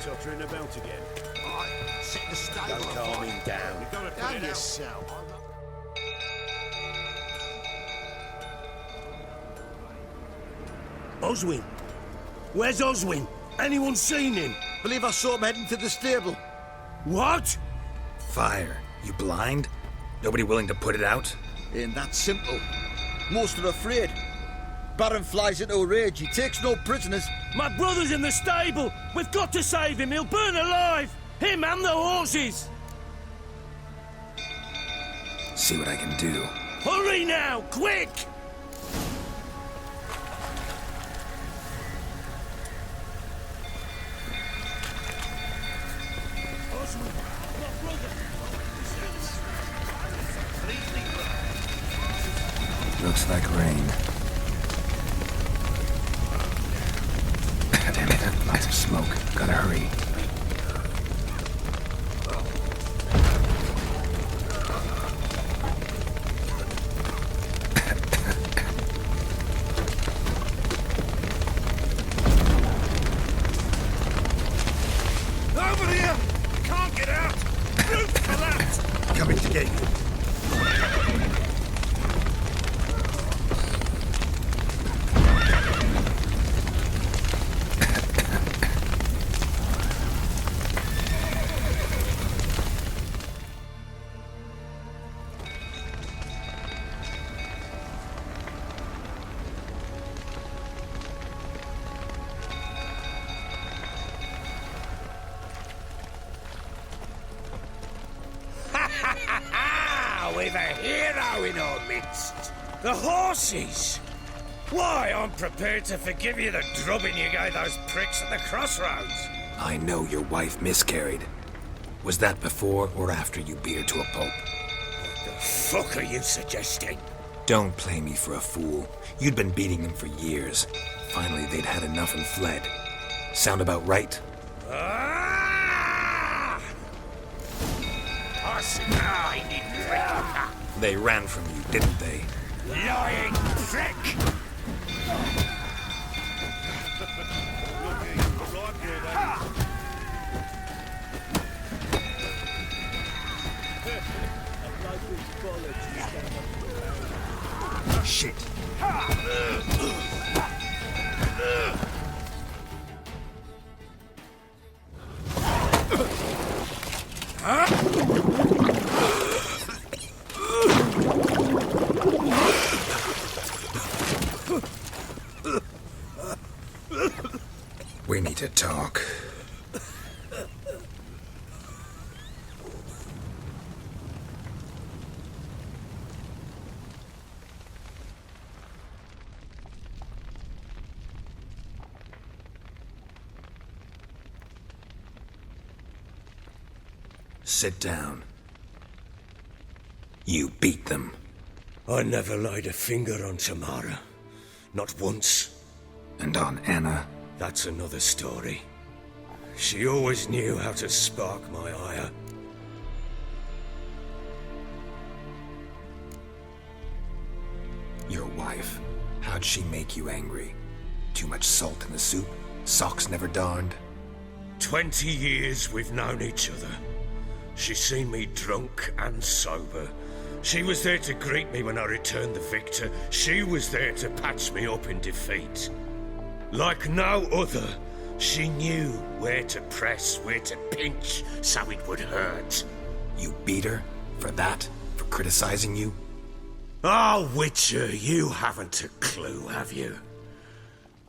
tottering about again? Alright, set the stable Don't on calm fire. him down. You've got to put Down it out. yourself. Oswin? Where's Oswin? Anyone seen him? Believe I saw him heading to the stable. What? Fire. You blind? Nobody willing to put it out? Ain't that simple. Most are afraid. Baron flies into a rage. He takes no prisoners. My brother's in the stable. We've got to save him. He'll burn alive. Him and the horses. See what I can do. Hurry now, quick! Oswin, my brother. Looks like rain. Damn it, lots of smoke. Gotta hurry. Over here! Can't get out! Roof collapsed! Coming to get you. We've a hero in our midst. The horses! Why, I'm prepared to forgive you the drubbing you gave those pricks at the crossroads. I know your wife miscarried. Was that before or after you beat her to a pulp? What the fuck are you suggesting? Don't play me for a fool. You'd been beating them for years. Finally, they'd had enough and fled. Sound about right? Ah! I need prick. They ran from you, didn't they? Lying prick! Shit. We need to talk. Sit down. You beat them. I never laid a finger on Tamara. Not once. And on Anna. That's another story. She always knew how to spark my ire. Your wife. How'd she make you angry? Too much salt in the soup? Socks never darned? 20 years we've known each other. She's seen me drunk and sober. She was there to greet me when I returned the victor. She was there to patch me up in defeat. Like no other, she knew where to press, where to pinch, so it would hurt. You beat her? For that? For criticizing you? Oh, Witcher, you haven't a clue, have you?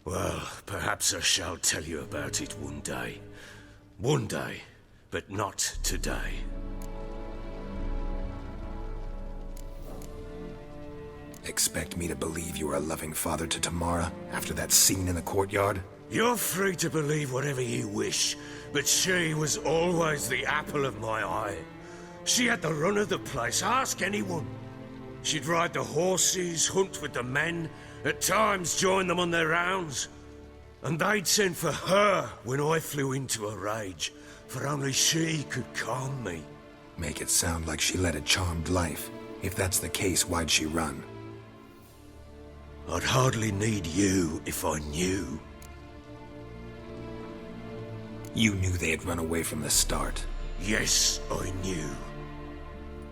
Well, perhaps I shall tell you about it one day. One day, but not today. Expect me to believe you were a loving father to Tamara after that scene in the courtyard? You're free to believe whatever you wish, but she was always the apple of my eye. She had the run of the place, ask anyone. She'd ride the horses, hunt with the men, at times join them on their rounds. And they'd send for her when I flew into a rage, for only she could calm me. Make it sound like she led a charmed life. If that's the case, why'd she run? I'd hardly need you if I knew. You knew they had run away from the start. Yes, I knew.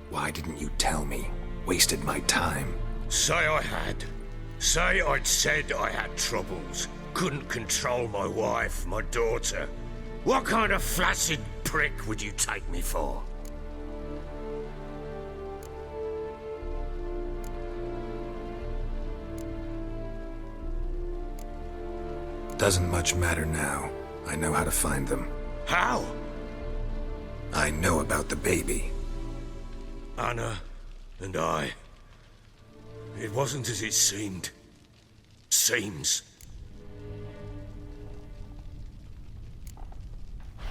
Why didn't you tell me? Wasted my time. Say I had. Say I'd said I had troubles. Couldn't control my wife, my daughter. What kind of flaccid prick would you take me for? Doesn't much matter now. I know how to find them. How? I know about the baby. Anna and I. It wasn't as it seemed. Seems.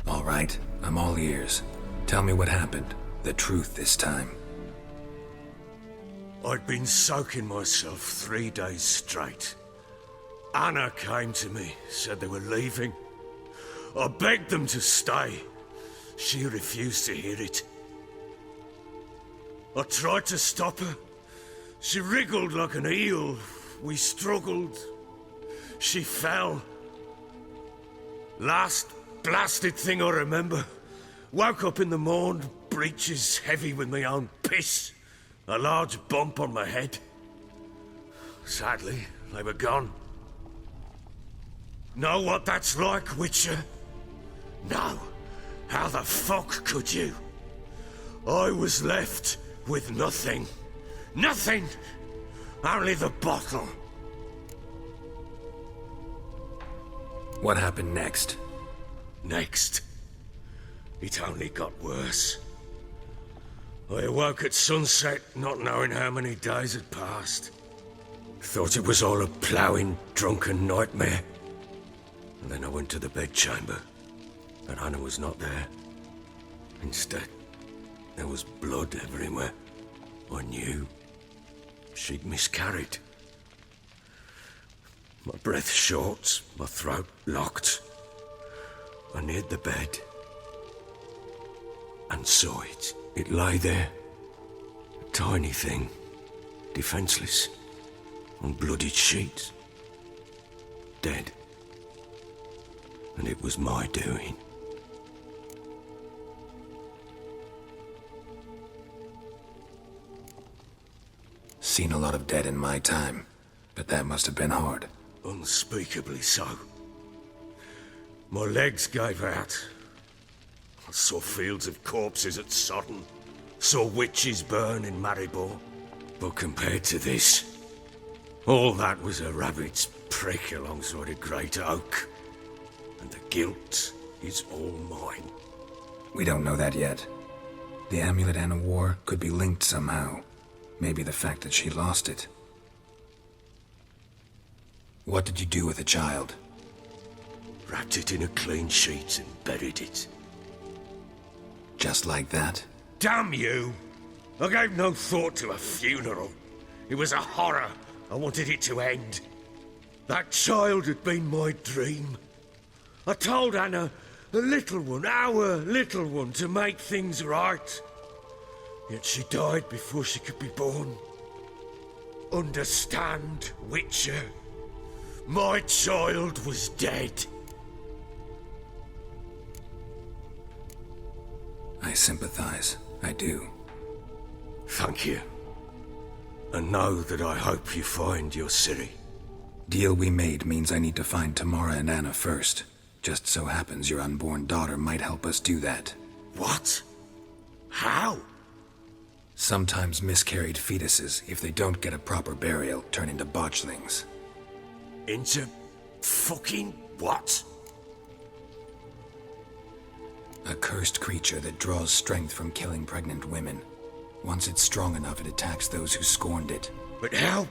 All right, I'm all ears. Tell me what happened. The truth this time. I'd been soaking myself 3 days straight. Anna came to me, said they were leaving. I begged them to stay. She refused to hear it. I tried to stop her. She wriggled like an eel. We struggled. She fell. Last blasted thing I remember. Woke up in the morn, breeches heavy with my own piss. A large bump on my head. Sadly, they were gone. Know what that's like, Witcher? No. How the fuck could you? I was left with nothing. Nothing! Only the bottle. What happened next? Next. It only got worse. I awoke at sunset, not knowing how many days had passed. Thought it was all a ploughing, drunken nightmare. And then I went to the bedchamber, and Anna was not there. Instead, there was blood everywhere. I knew she'd miscarried. My breath short, my throat locked. I neared the bed and saw it. It lay there, a tiny thing, defenseless, on bloodied sheets, dead. And it was my doing. Seen a lot of dead in my time, but that must have been hard. Unspeakably so. My legs gave out. I saw fields of corpses at Sodden. Saw witches burn in Maribor. But compared to this, all that was a rabbit's prick alongside a great oak. And the guilt is all mine. We don't know that yet. The amulet Anna wore could be linked somehow. Maybe the fact that she lost it. What did you do with the child? Wrapped it in a clean sheet and buried it. Just like that? Damn you! I gave no thought to a funeral. It was a horror. I wanted it to end. That child had been my dream. I told Anna, the little one, our little one, to make things right. Yet she died before she could be born. Understand, Witcher? My child was dead. I sympathize. I do. Thank you. And know that I hope you find your Ciri. Deal we made means I need to find Tamara and Anna first. Just so happens your unborn daughter might help us do that. What? How? Sometimes miscarried fetuses, if they don't get a proper burial, turn into botchlings. Into fucking what? A cursed creature that draws strength from killing pregnant women. Once it's strong enough, it attacks those who scorned it. But how?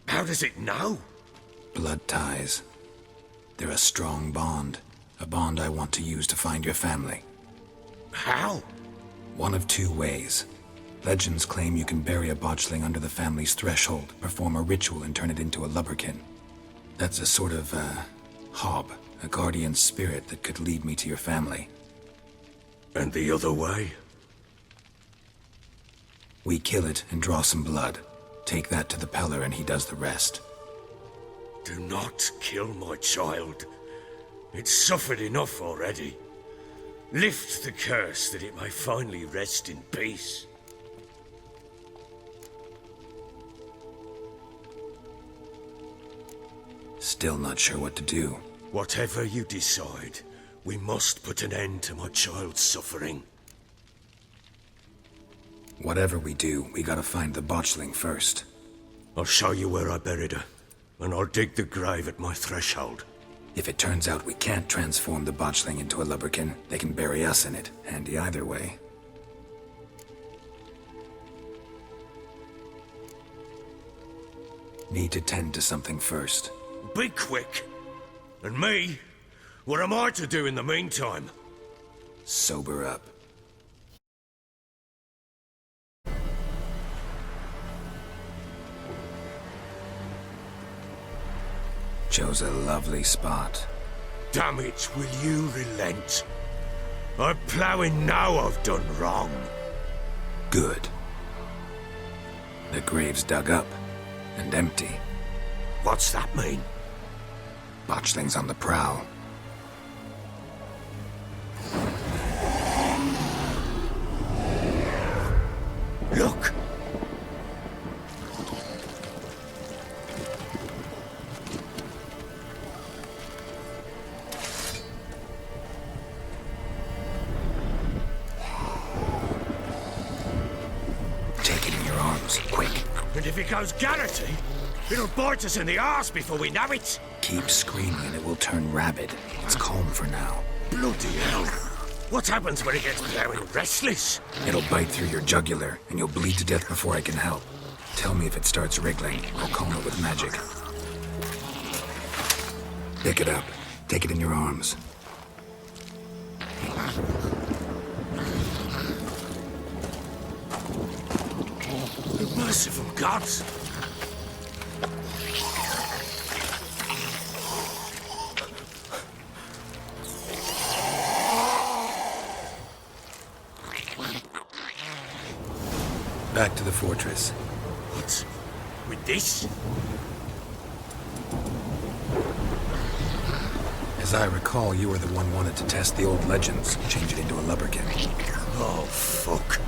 How does it know? Blood ties. They're a strong bond. A bond I want to use to find your family. How? One of two ways. Legends claim you can bury a botchling under the family's threshold, perform a ritual and turn it into a lubberkin. That's a sort of, hob, a guardian spirit that could lead me to your family. And the other way? We kill it and draw some blood. Take that to the Peller and he does the rest. Do not kill my child. It's suffered enough already. Lift the curse that it may finally rest in peace. Still not sure what to do. Whatever you decide, we must put an end to my child's suffering. Whatever we do, we gotta find the botchling first. I'll show you where I buried her, and I'll dig the grave at my threshold. If it turns out we can't transform the botchling into a lubberkin, they can bury us in it. Handy either way. Need to tend to something first. Be quick. And me? What am I to do in the meantime? Sober up. Chose a lovely spot. Damn it, will you relent? I'm ploughing now I've done wrong. Good. The grave's dug up and empty. What's that mean? Botchling's on the prowl. Look! Take it in your arms, quick. And if it goes Garrity, it'll bite us in the arse before we know it. Keep screaming and it will turn rabid. It's calm for now. Bloody hell. What happens when it gets plowing restless? It'll bite through your jugular and you'll bleed to death before I can help. Tell me if it starts wriggling. I'll calm it with magic. Pick it up. Take it in your arms. The merciful gods! Back to the fortress. What? With this? As I recall, you were the one wanted to test the old legends, change it into a lubberkin. Oh, fuck.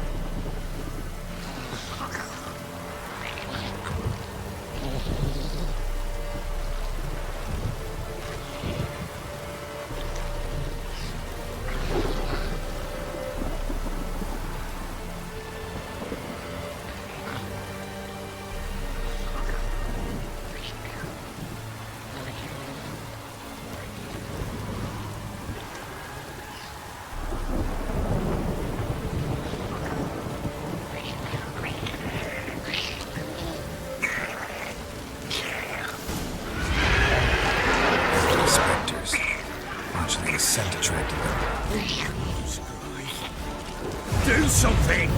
Scent attracted them. Do something!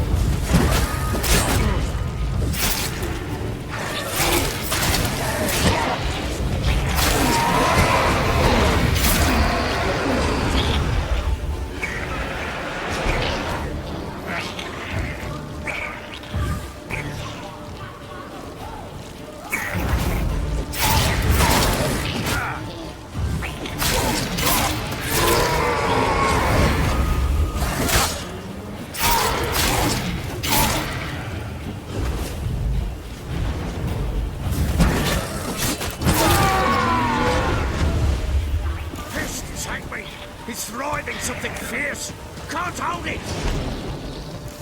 It's thriving something fierce. Can't hold it.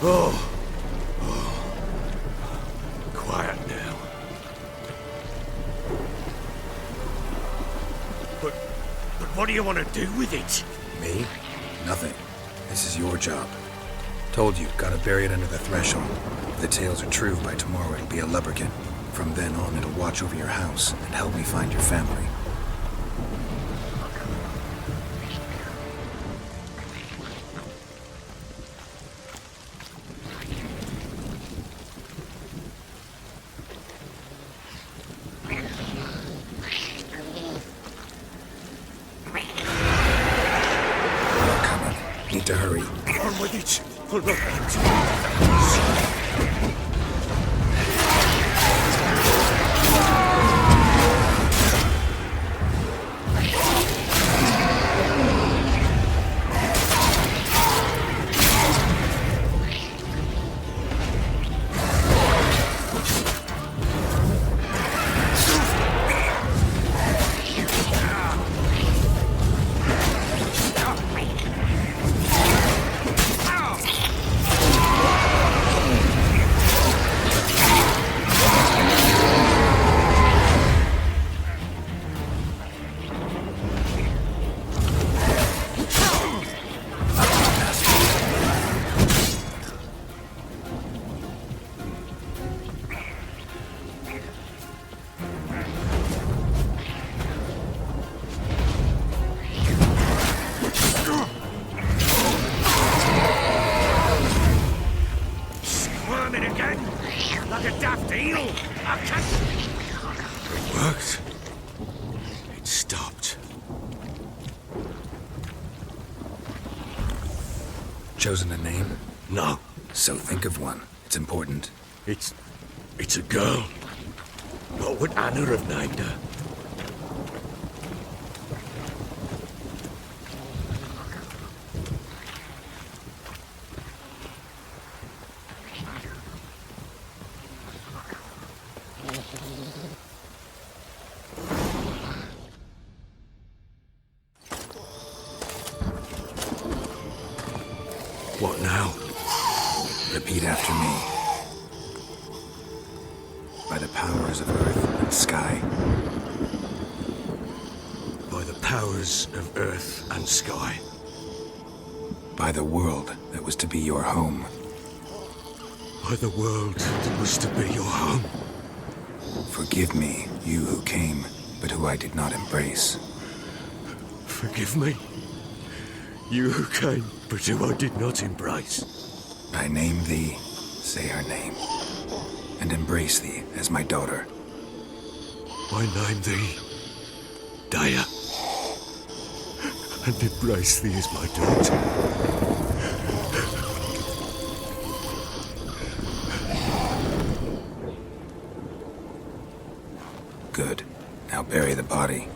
Oh. Quiet now. But what do you want to do with it? Me? Nothing. This is your job. Told you, gotta bury it under the threshold. If the tales are true, by tomorrow it'll be a lubberkin. From then on, it'll watch over your house and help me find your family. Need to hurry. On with it. flapping like a daft eel. I can't... It worked. It stopped. Chosen a name? No, So think of one. It's important. it's a girl. What would Anna have named her? What now? Repeat after me. By the powers of earth and sky. By the powers of earth and sky. By the world that was to be your home. By the world that was to be your home. Forgive me, you who came, but who I did not embrace. Forgive me. You who came, but who I did not embrace. I name thee, say her name, and embrace thee as my daughter. I name thee Daya, and embrace thee as my daughter. Good. Now bury the body.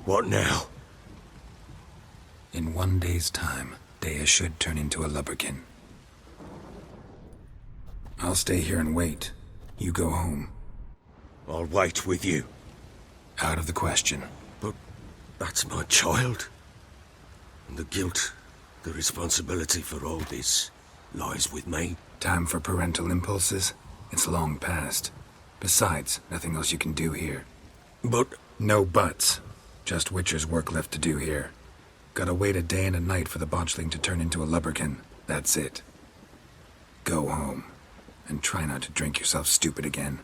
What now? In 1 day's time, Dea should turn into a lubberkin. I'll stay here and wait. You go home. I'll wait with you. Out of the question. But that's my child. And the guilt, the responsibility for all this lies with me. Time for parental impulses? It's long past. Besides, nothing else you can do here. But No buts. Just Witcher's work left to do here. Gotta wait a day and a night for the botchling to turn into a lubberkin. That's it. Go home. And try not to drink yourself stupid again.